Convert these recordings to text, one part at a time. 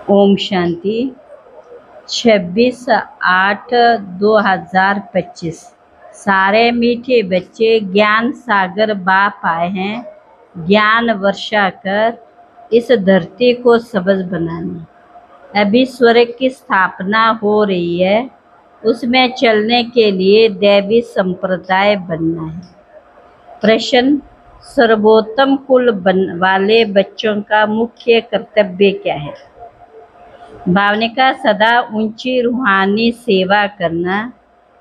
ओम शांति। 26/8/2025। सारे मीठे बच्चे ज्ञान सागर बाप आए हैं ज्ञान वर्षा कर इस धरती को सबज बनाने। अभी स्वर्ग की स्थापना हो रही है, उसमें चलने के लिए दैवी संप्रदाय बनना है। प्रश्न, सर्वोत्तम कुल वाले बच्चों का मुख्य कर्तव्य क्या है? भावनिका सदा ऊंची रूहानी सेवा करना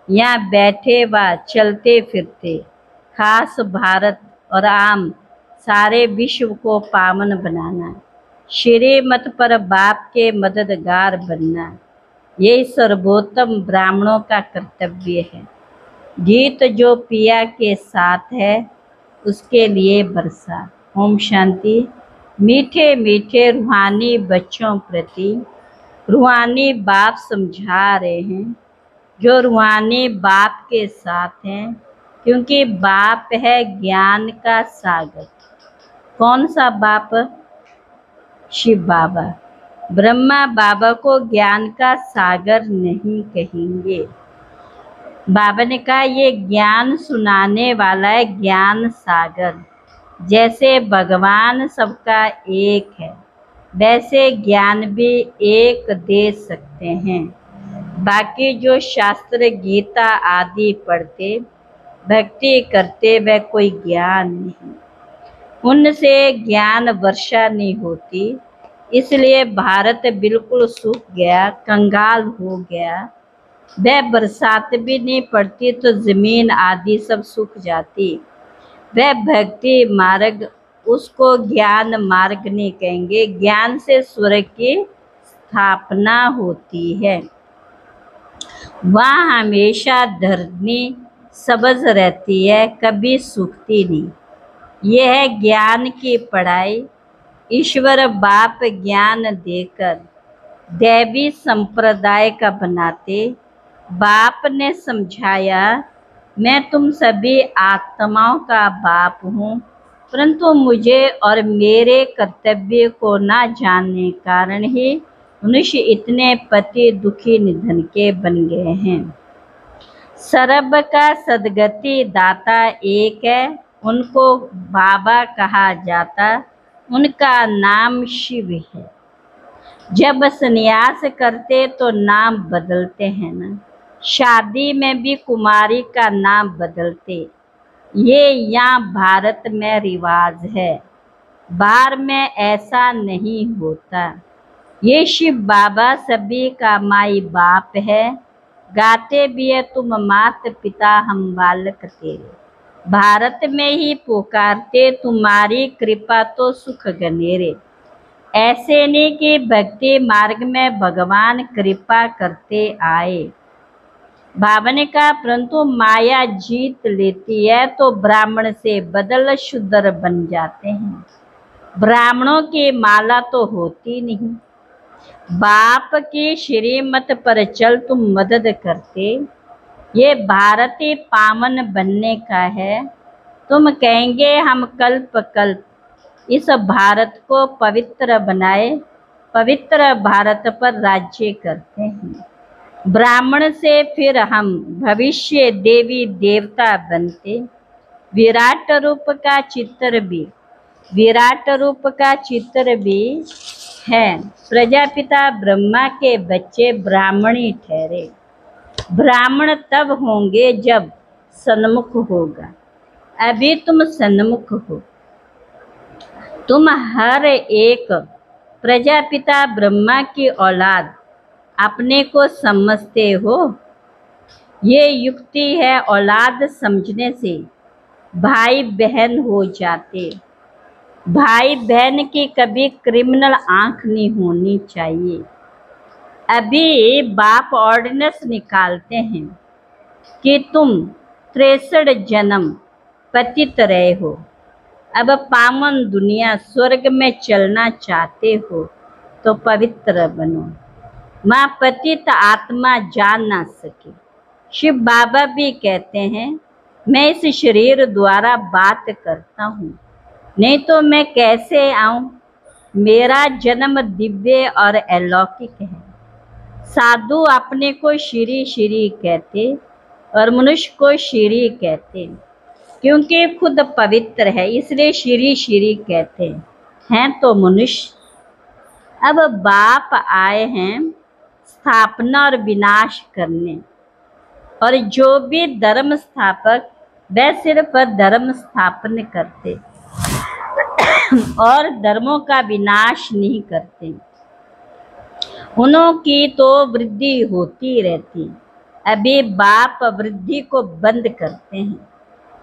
या बैठे व चलते फिरते खास भारत और आम सारे विश्व को पावन बनाना, श्रीमत पर बाप के मददगार बनना, यही सर्वोत्तम ब्राह्मणों का कर्तव्य है। गीत जो पिया के साथ है उसके लिए बरसा। ओम शांति। मीठे मीठे रूहानी बच्चों प्रति रूहानी बाप समझा रहे हैं जो रूहानी बाप के साथ हैं, क्योंकि बाप है ज्ञान का सागर। कौन सा बाप? शिव बाबा। ब्रह्मा बाबा को ज्ञान का सागर नहीं कहेंगे। बाबा ने कहा ये ज्ञान सुनाने वाला है ज्ञान सागर। जैसे भगवान सबका एक है वैसे ज्ञान भी एक दे सकते हैं। बाकी जो शास्त्र गीता आदि पढ़ते भक्ति करते वह कोई ज्ञान नहीं, उनसे ज्ञान वर्षा नहीं होती। इसलिए भारत बिल्कुल सूख गया, कंगाल हो गया। वह बरसात भी नहीं पड़ती तो जमीन आदि सब सूख जाती। वह भक्ति मार्ग, उसको ज्ञान मार्ग नहीं कहेंगे। ज्ञान से स्वर्ग की स्थापना होती है। वहाँ हमेशा धरनी सबज रहती है, कभी सूखती नहीं। यह है ज्ञान की पढ़ाई। ईश्वर बाप ज्ञान देकर दैवी संप्रदाय का बनाते। बाप ने समझाया मैं तुम सभी आत्माओं का बाप हूँ, परंतु मुझे और मेरे कर्तव्य को ना जानने कारण ही मनुष्य इतने पति दुखी निधन के बन गए हैं। सर्व का सदगति दाता एक है, उनको बाबा कहा जाता, उनका नाम शिव है। जब संन्यास करते तो नाम बदलते हैं ना, शादी में भी कुमारी का नाम बदलते। ये यहाँ भारत में रिवाज है, बाहर में ऐसा नहीं होता। ये शिव बाबा सभी का माई बाप है। गाते भी है तुम मात पिता हम बालक तेरे। भारत में ही पुकारते तुम्हारी कृपा तो सुख गनेरे। ऐसे नहीं कि भक्ति मार्ग में भगवान कृपा करते आए। बाबा ने कहा परंतु माया जीत लेती है तो ब्राह्मण से बदल शूद्र बन जाते हैं। ब्राह्मणों की माला तो होती नहीं। बाप की श्रीमत पर चल तुम मदद करते। ये भारत ही पावन बनने का है। तुम कहेंगे हम कल्प कल्प इस भारत को पवित्र बनाए, पवित्र भारत पर राज्य करते हैं। ब्राह्मण से फिर हम भविष्य देवी देवता बनते। विराट रूप का चित्र भी, विराट रूप का चित्र भी है। प्रजापिता ब्रह्मा के बच्चे ब्राह्मणी ठहरे। ब्राह्मण तब होंगे जब सन्मुख होगा। अभी तुम सन्मुख हो। तुम हर एक प्रजापिता ब्रह्मा की औलाद अपने को समझते हो। ये युक्ति है, औलाद समझने से भाई बहन हो जाते। भाई बहन की कभी क्रिमिनल आंख नहीं होनी चाहिए। अभी बाप ऑर्डिनेंस निकालते हैं कि तुम 63 जन्म पतित रहे हो, अब पावन दुनिया स्वर्ग में चलना चाहते हो। तो पवित्र बनो, माँ पतित आत्मा जान ना सके। शिव बाबा भी कहते हैं, मैं इस शरीर द्वारा बात करता हूँ, नहीं तो मैं कैसे आऊँ। मेरा जन्म दिव्य और अलौकिक है। साधु अपने को श्री श्री कहते और मनुष्य को श्री कहते, क्योंकि खुद पवित्र है, इसलिए श्री श्री कहते हैं। तो मनुष्य अब बाप आए हैं स्थापना और विनाश करने, और जो भी धर्म स्थापक वह सिर्फ धर्म स्थापन करते और धर्मों का विनाश नहीं करते। उनकी तो वृद्धि होती रहती। अभी बाप वृद्धि को बंद करते हैं,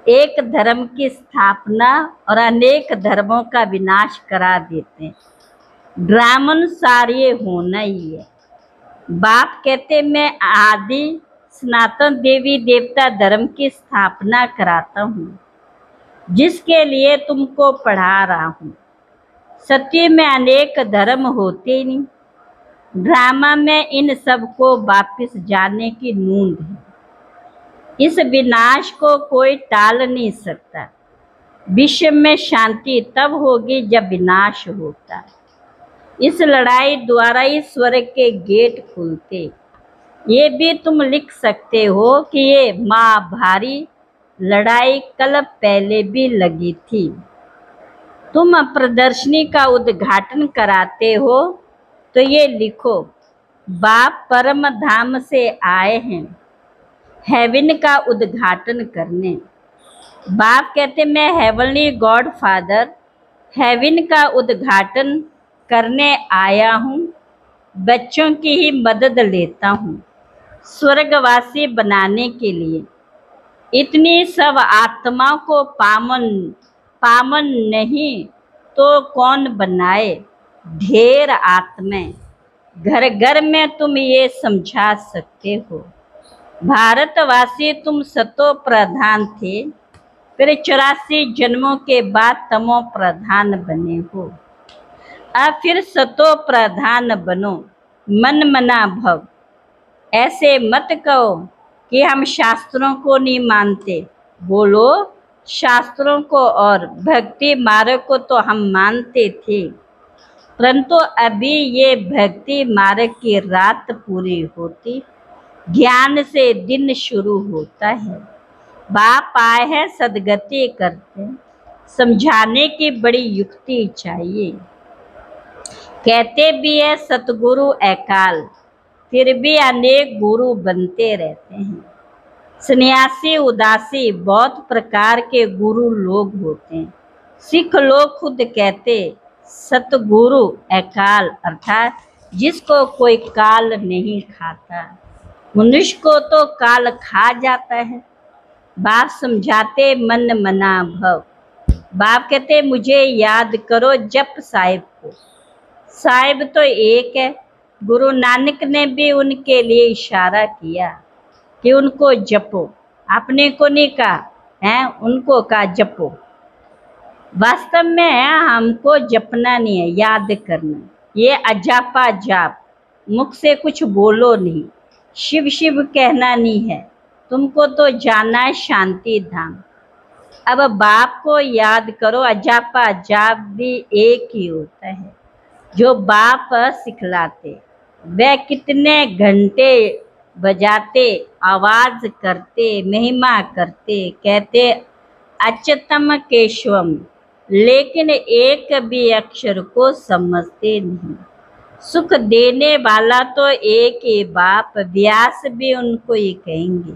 एक धर्म की स्थापना और अनेक धर्मों का विनाश करा देते हैं। ड्रामानुसार ये होना ही है। बाप कहते, मैं आदि सनातन देवी देवता धर्म की स्थापना कराता हूँ, जिसके लिए तुमको पढ़ा रहा हूँ। सत्य में अनेक धर्म होते नहीं, ड्रामा में इन सब को वापिस जाने की नूंद है। इस विनाश को कोई टाल नहीं सकता। विश्व में शांति तब होगी जब विनाश होता है। इस लड़ाई द्वारा ईश्वर के गेट खुलते। ये भी तुम लिख सकते हो कि ये महाभारी लड़ाई कल पहले भी लगी थी। तुम प्रदर्शनी का उद्घाटन कराते हो तो ये लिखो, बाप परम धाम से आए हैं हेवन का उद्घाटन करने। बाप कहते, मैं हेवनली गॉड फादर हेवन का उद्घाटन करने आया हूँ। बच्चों की ही मदद लेता हूँ स्वर्गवासी बनाने के लिए। इतनी सब आत्माओं को पावन नहीं तो कौन बनाए। ढेर आत्माएं घर घर में तुम ये समझा सकते हो। भारतवासी तुम सतो प्रधान थे, फिर 84 जन्मों के बाद तमो प्रधान बने हो। अब फिर सतो प्रधान बनो, मन मना भव। ऐसे मत कहो कि हम शास्त्रों को नहीं मानते। बोलो, शास्त्रों को और भक्ति मार्ग को तो हम मानते थे, परंतु अभी ये भक्ति मार्ग की रात पूरी होती, ज्ञान से दिन शुरू होता है। बाप आए हैं सदगति करते, समझाने की बड़ी युक्ति चाहिए। कहते भी है सतगुरु अकाल, फिर भी अनेक गुरु बनते रहते हैं। सन्यासी उदासी बहुत प्रकार के गुरु लोग होते हैं। सिख लोग खुद कहते सतगुरु अकाल, अर्थात जिसको कोई काल नहीं खाता। मनुष्य को तो काल खा जाता है। बाप समझाते मन मना भव। बाप कहते मुझे याद करो जप साहिब को। साहिब तो एक है। गुरु नानक ने भी उनके लिए इशारा किया कि उनको जपो। अपने को नहीं कहा है, उनको कहा जपो। वास्तव में हमको जपना नहीं है, याद करना। ये अजापा जाप, मुख से कुछ बोलो नहीं, शिव शिव कहना नहीं है। तुमको तो जाना है शांति धाम। अब बाप को याद करो। अजापा जाप भी एक ही होता है जो बाप सिखलाते। वह कितने घंटे बजाते, आवाज करते, महिमा करते, कहते अच्युतम केशवम, लेकिन एक भी अक्षर को समझते नहीं। सुख देने वाला तो एक ही बाप, व्यास भी उनको ही कहेंगे।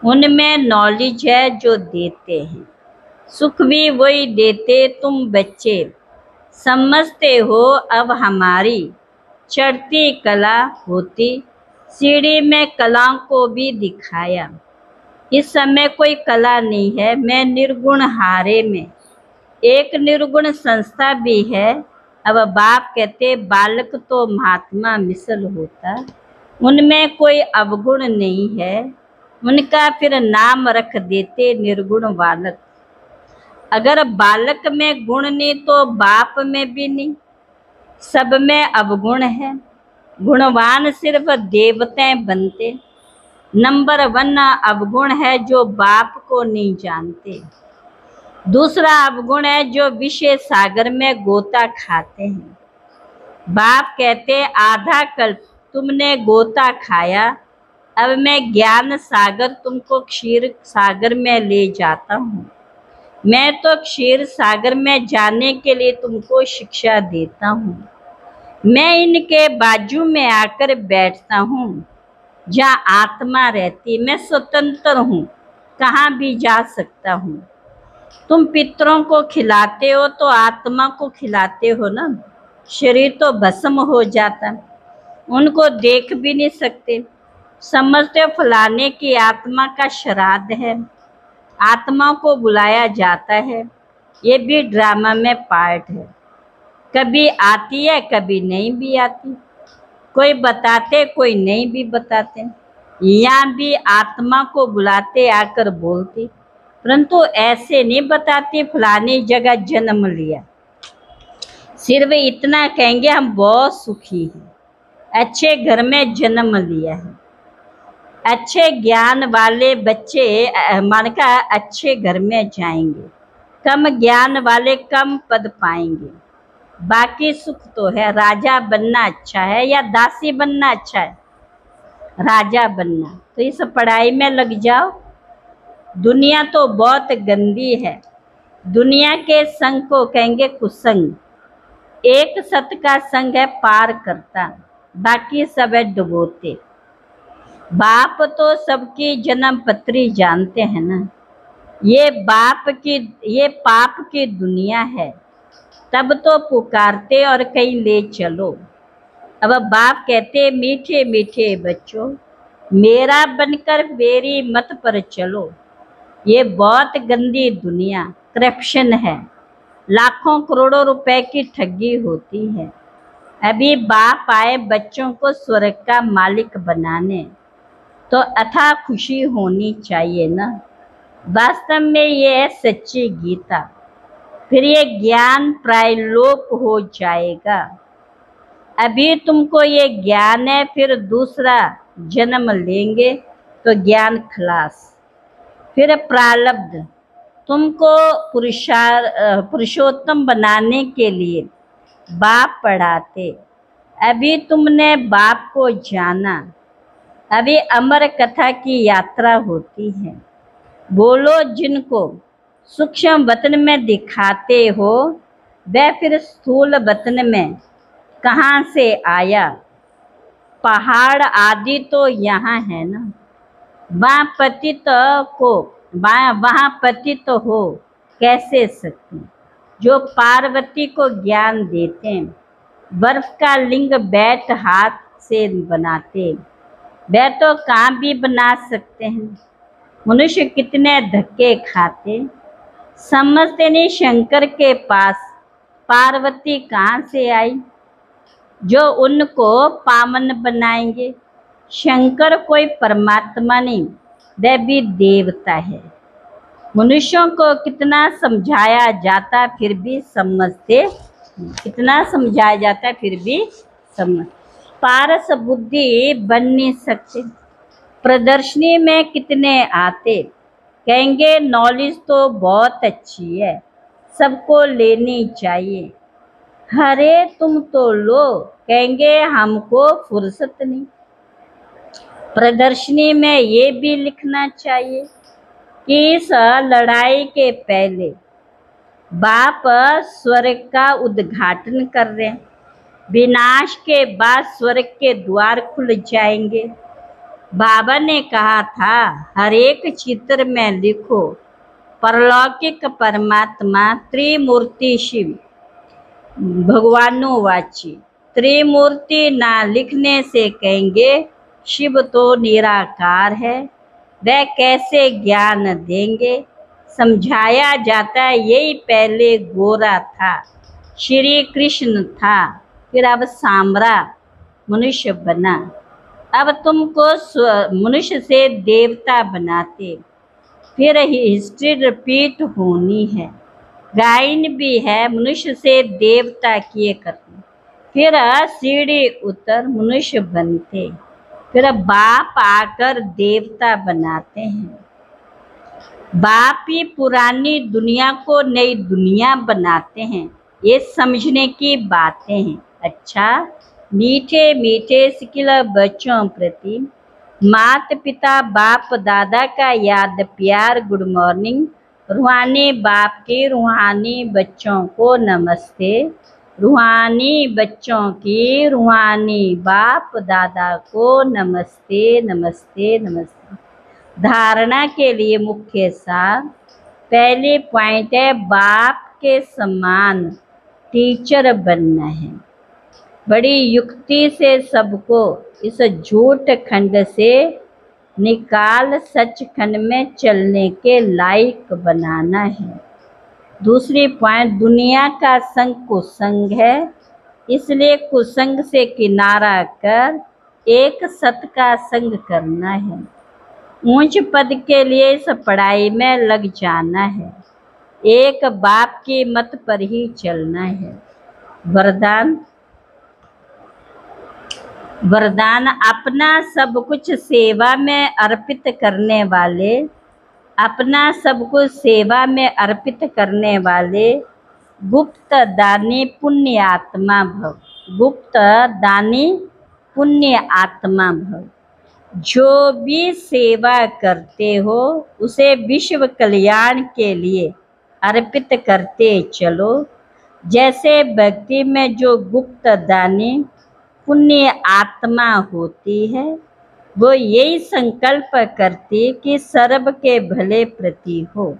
उनमें नॉलेज है जो देते हैं, सुख भी वही देते। तुम बच्चे समझते हो अब हमारी चढ़ती कला होती। सीढ़ी में कलाओं को भी दिखाया। इस समय कोई कला नहीं है। मैं निर्गुण हारे में एक निर्गुण संस्था भी है। अब बाप कहते बालक तो महात्मा मिसल होता, उनमें कोई अवगुण नहीं है। उनका फिर नाम रख देते निर्गुण बालक। अगर बालक में गुण नहीं तो बाप में भी नहीं। सब में अवगुण है, गुणवान सिर्फ देवते बनते। नंबर 1 अवगुण है जो बाप को नहीं जानते। दूसरा अवगुण है जो विषय सागर में गोता खाते हैं। बाप कहते आधा कल्प तुमने गोता खाया, अब मैं ज्ञान सागर तुमको क्षीर सागर में ले जाता हूँ। मैं तो क्षीर सागर में जाने के लिए तुमको शिक्षा देता हूँ। मैं इनके बाजू में आकर बैठता हूँ जहाँ आत्मा रहती। मैं स्वतंत्र हूँ, कहाँ भी जा सकता हूँ। तुम पितरों को खिलाते हो तो आत्मा को खिलाते हो ना। शरीर तो भस्म हो जाता, उनको देख भी नहीं सकते। समझते हो फलाने की आत्मा का श्राद्ध है, आत्मा को बुलाया जाता है। ये भी ड्रामा में पार्ट है। कभी आती है, कभी नहीं भी आती। कोई बताते, कोई नहीं भी बताते। यहाँ भी आत्मा को बुलाते, आकर बोलती, परंतु ऐसे नहीं बताती फलानी जगह जन्म लिया। सिर्फ इतना कहेंगे हम बहुत सुखी हैं, अच्छे घर में जन्म लिया है। अच्छे ज्ञान वाले बच्चे मानका अच्छे घर में जाएंगे, कम ज्ञान वाले कम पद पाएंगे। बाकी सुख तो है। राजा बनना अच्छा है या दासी बनना अच्छा है? राजा बनना। तो इस पढ़ाई में लग जाओ। दुनिया तो बहुत गंदी है। दुनिया के संग को कहेंगे कुसंग। एक सत का संग है पार करता, बाकी सब है डुबोते। बाप तो सबकी जन्म पत्री जानते हैं ना। ये पाप की दुनिया है, तब तो पुकारते और कहीं ले चलो। अब बाप कहते मीठे मीठे बच्चों, मेरा बनकर मेरी मत पर चलो। ये बहुत गंदी दुनिया, करप्शन है, लाखों करोड़ों रुपए की ठगी होती है। अभी बाप आए बच्चों को स्वर्ग का मालिक बनाने, तो अथाह खुशी होनी चाहिए ना। वास्तव में ये है सच्ची गीता। फिर ये ज्ञान प्रायलोप हो जाएगा। अभी तुमको ये ज्ञान है, फिर दूसरा जन्म लेंगे तो ज्ञान खलास। फिर प्रारब्ध तुमको पुरुषोत्तम बनाने के लिए बाप पढ़ाते। अभी तुमने बाप को जाना, अभी अमर कथा की यात्रा होती है। बोलो जिनको सूक्ष्म वतन में दिखाते हो, वह फिर स्थूल वतन में कहाँ से आया? पहाड़ आदि तो यहाँ है ना। वहाँ पतित हो कैसे सकती, जो पार्वती को ज्ञान देते। बर्फ का लिंग बैठ हाथ से बनाते, वह तो कहाँ भी बना सकते हैं। मनुष्य कितने धक्के खाते, समझते नहीं शंकर के पास पार्वती कहाँ से आई जो उनको पावन बनाएंगे। शंकर कोई परमात्मा नहीं, वह भी देवता है। मनुष्यों को कितना समझाया जाता फिर भी समझते, कितना समझाया जाता फिर भी समझ। पारस बुद्धि बन नहीं सकते। प्रदर्शनी में कितने आते, कहेंगे नॉलेज तो बहुत अच्छी है, सबको लेनी चाहिए। अरे तुम तो लो, कहेंगे हमको फुर्सत नहीं। प्रदर्शनी में ये भी लिखना चाहिए कि इस लड़ाई के पहले बाप स्वर्ग का उद्घाटन कर रहे हैं। विनाश के बाद स्वर्ग के द्वार खुल जाएंगे। बाबा ने कहा था हर एक चित्र में लिखो परलौकिक परमात्मा त्रिमूर्ति शिव भगवानुवाची। त्रिमूर्ति ना लिखने से कहेंगे शिव तो निराकार है, वह कैसे ज्ञान देंगे। समझाया जाता है यही पहले गोरा था, श्री कृष्ण था, फिर अब सांवरा मनुष्य बना। अब तुमको मनुष्य से देवता बनाते। फिर हिस्ट्री रिपीट होनी है। गायन भी है, मनुष्य से देवता किए करते। फिर सीढ़ी उतर मनुष्य बनते, फिर बाप आकर देवता बनाते हैं। बाप ही पुरानी दुनिया को नई दुनिया बनाते हैं। ये समझने की बातें हैं। अच्छा, मीठे मीठे सिकिला बच्चों प्रति माता पिता बाप दादा का याद प्यार गुड मॉर्निंग। रूहानी बाप के रूहानी बच्चों को नमस्ते। रूहानी बच्चों की रूहानी बाप दादा को नमस्ते नमस्ते नमस्ते। धारणा के लिए मुख्य सार, पहले पॉइंट है बाप के समान टीचर बनना है। बड़ी युक्ति से सबको इस झूठ खंड से निकाल सच खंड में चलने के लायक बनाना है। दूसरी पॉइंट, दुनिया का संग कुसंग है, इसलिए कुसंग से किनारा कर एक सत का संग करना है। ऊंच पद के लिए इस पढ़ाई में लग जाना है। एक बाप की मत पर ही चलना है। वरदान, वरदान अपना सब कुछ सेवा में अर्पित करने वाले, अपना सब कुछ सेवा में अर्पित करने वाले गुप्त दानी पुण्य आत्मा भव। गुप्त दानी पुण्य आत्मा भव। जो भी सेवा करते हो उसे विश्व कल्याण के लिए अर्पित करते चलो। जैसे भक्ति में जो गुप्त दानी पुण्य आत्मा होती है, वो यही संकल्प करती कि सर्व के भले प्रति हो।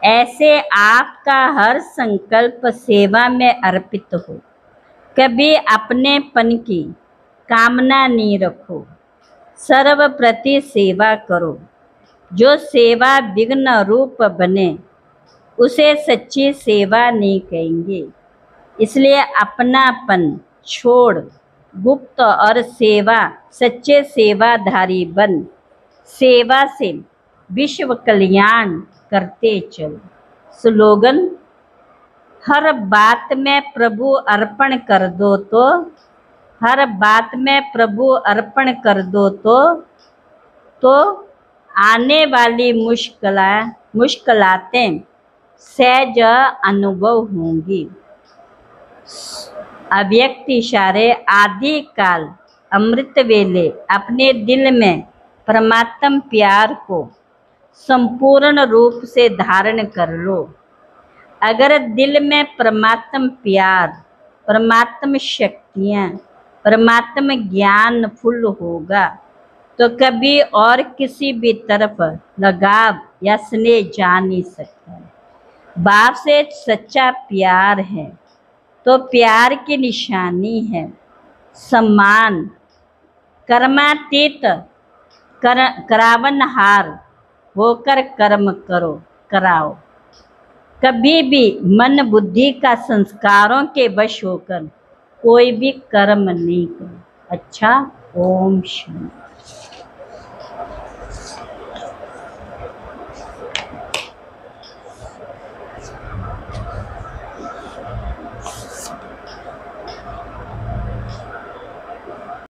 ऐसे आपका हर संकल्प सेवा में अर्पित हो। कभी अपनेपन की कामना नहीं रखो। सर्व प्रति सेवा करो। जो सेवा विघ्न रूप बने उसे सच्ची सेवा नहीं कहेंगे। इसलिए अपनापन छोड़ गुप्त और सेवा सच्चे सेवाधारी बन सेवा से विश्व कल्याण करते चलो। स्लोगन, हर बात में प्रभु अर्पण कर दो तो, हर बात में प्रभु अर्पण कर दो तो आने वाली मुश्किलातें सहज अनुभव होंगी। अव्यक्त इशारे, आदि काल अमृत वेले अपने दिल में परमात्म प्यार को संपूर्ण रूप से धारण कर लो। अगर दिल में परमात्म प्यार, परमात्म शक्तियाँ, परमात्म ज्ञान फुल होगा तो कभी और किसी भी तरफ लगाव या स्नेह जा नहीं सकता। बाप से सच्चा प्यार है तो प्यार की निशानी है सम्मान। कर्मातीत करावनहार होकर कर्म करो कराओ। कभी भी मन बुद्धि का संस्कारों के वश होकर कोई भी कर्म नहीं करो। अच्छा, ओम शांति।